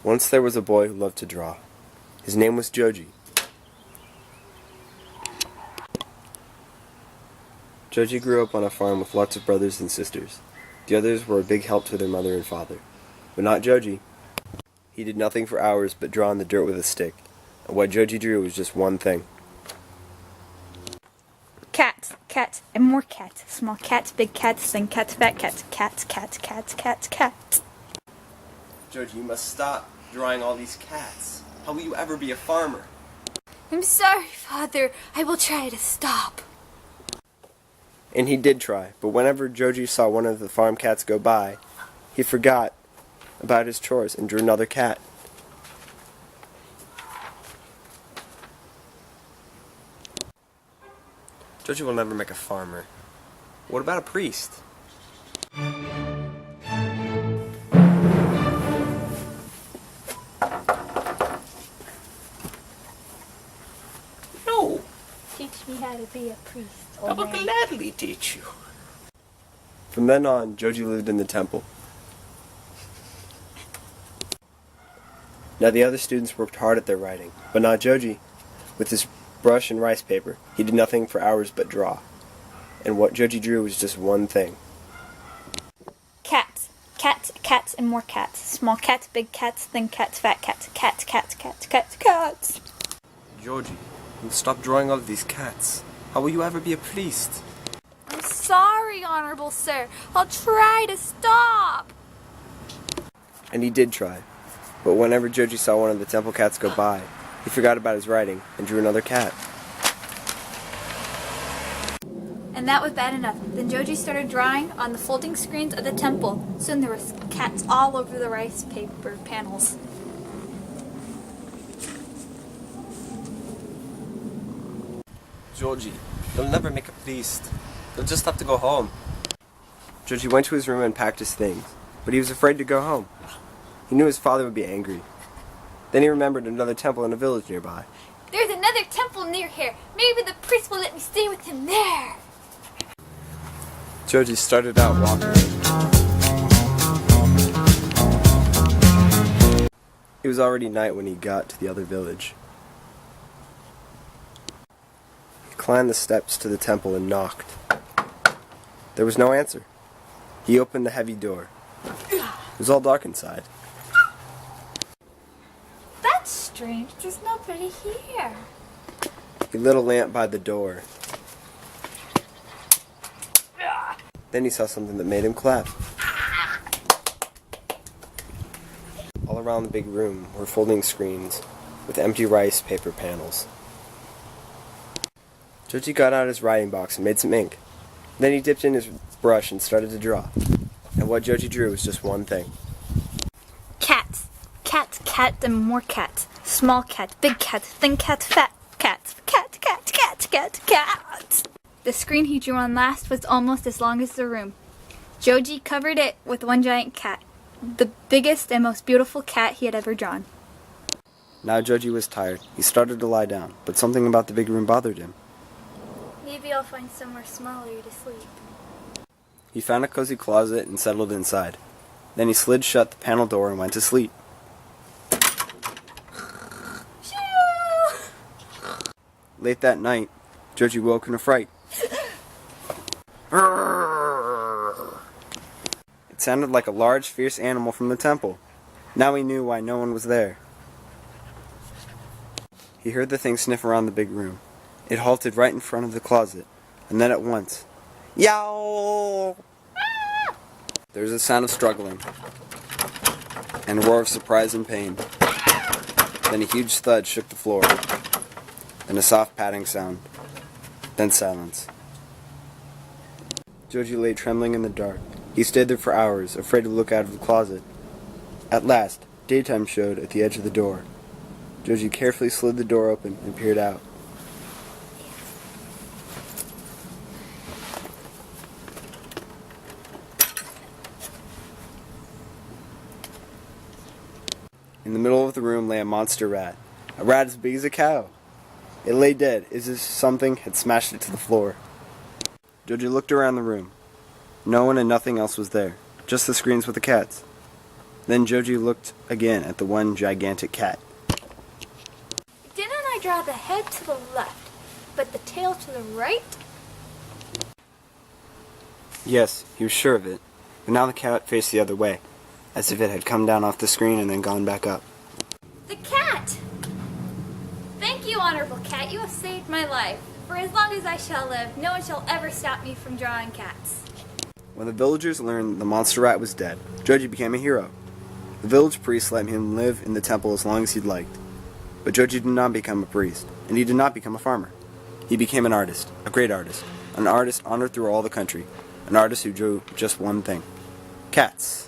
Once there was a boy who loved to draw. His name was Joji. Joji grew up on a farm with lots of brothers and sisters. The others were a big help to their mother and father. But not Joji. He did nothing for hours but draw in the dirt with a stick. And what Joji drew was just one thing. Cats, cats, and more cats. Small cats, big cats, thin cats, fat cats. Cats, cats, cats, cats, cats. Joji, you must stop drawing all these cats. How will you ever be a farmer? I'm sorry, Father. I will try to stop. And he did try, but whenever Joji saw one of the farm cats go by, he forgot about his chores and drew another cat. Joji will never make a farmer. What about a priest? No. Teach me how to be a priest. I will gladly teach you. From then on, Joji lived in the temple. Now the other students worked hard at their writing, but not Joji. With his brush and rice paper, he did nothing for hours but draw. And what Joji drew was just one thing. Cats, cats, cats, and more cats. Small cats, big cats, thin cats, fat cats. Cats, cats, cats, cats, cats. Joji, you stop drawing all of these cats. How will you ever be a priest? I'm sorry, Honorable Sir. I'll try to stop. And he did try. But whenever Joji saw one of the temple cats go by, he forgot about his writing and drew another cat. And that was bad enough. Then Joji started drawing on the folding screens of the temple. Soon there was cats all over the rice paper panels. Joji, you'll never make a priest. You'll just have to go home. Joji went to his room and packed his things, but he was afraid to go home. He knew his father would be angry. Then he remembered another temple in a village nearby. There's another temple near here. Maybe the priest will let me stay with him there. Joji started out walking. It was already night when he got to the other village. He climbed the steps to the temple and knocked. There was no answer. He opened the heavy door. It was all dark inside. That's strange. There's nobody here. He lit a lamp by the door. Then he saw something that made him clap. All around the big room were folding screens with empty rice paper panels. Joji got out his writing box and made some ink. Then he dipped in his brush and started to draw. And what Joji drew was just one thing. Cats. Cats, cats, and more cats. Small cats, big cats, thin cats, fat cats. Cats, cats, cats, cats, cats. The screen he drew on last was almost as long as the room. Joji covered it with one giant cat. The biggest and most beautiful cat he had ever drawn. Now Joji was tired. He started to lie down, but something about the big room bothered him. Maybe I'll find somewhere smaller to sleep. He found a cozy closet and settled inside. Then he slid shut the panel door and went to sleep. Late that night, Joji woke in a fright. It sounded like a large, fierce animal from the temple. Now he knew why no one was there. He heard the thing sniff around the big room. It halted right in front of the closet, and then at once, yow! There was a sound of struggling, and a roar of surprise and pain. Then a huge thud shook the floor, and a soft padding sound. Then silence. Joji lay trembling in the dark. He stayed there for hours, afraid to look out of the closet. At last, daytime showed at the edge of the door. Joji carefully slid the door open and peered out. In the middle of the room lay a monster rat. A rat as big as a cow. It lay dead, as if something had smashed it to the floor. Joji looked around the room. No one and nothing else was there, just the screens with the cats. Then Joji looked again at the one gigantic cat. Didn't I draw the head to the left, but the tail to the right? Yes, he was sure of it, but now the cat faced the other way, as if it had come down off the screen and then gone back up. The cat! Thank you, Honorable Cat. You have saved my life. For as long as I shall live, no one shall ever stop me from drawing cats. When the villagers learned the monster rat was dead, Joji became a hero. The village priest let him live in the temple as long as he'd liked. But Joji did not become a priest, and he did not become a farmer. He became an artist, a great artist, an artist honored through all the country, an artist who drew just one thing: cats.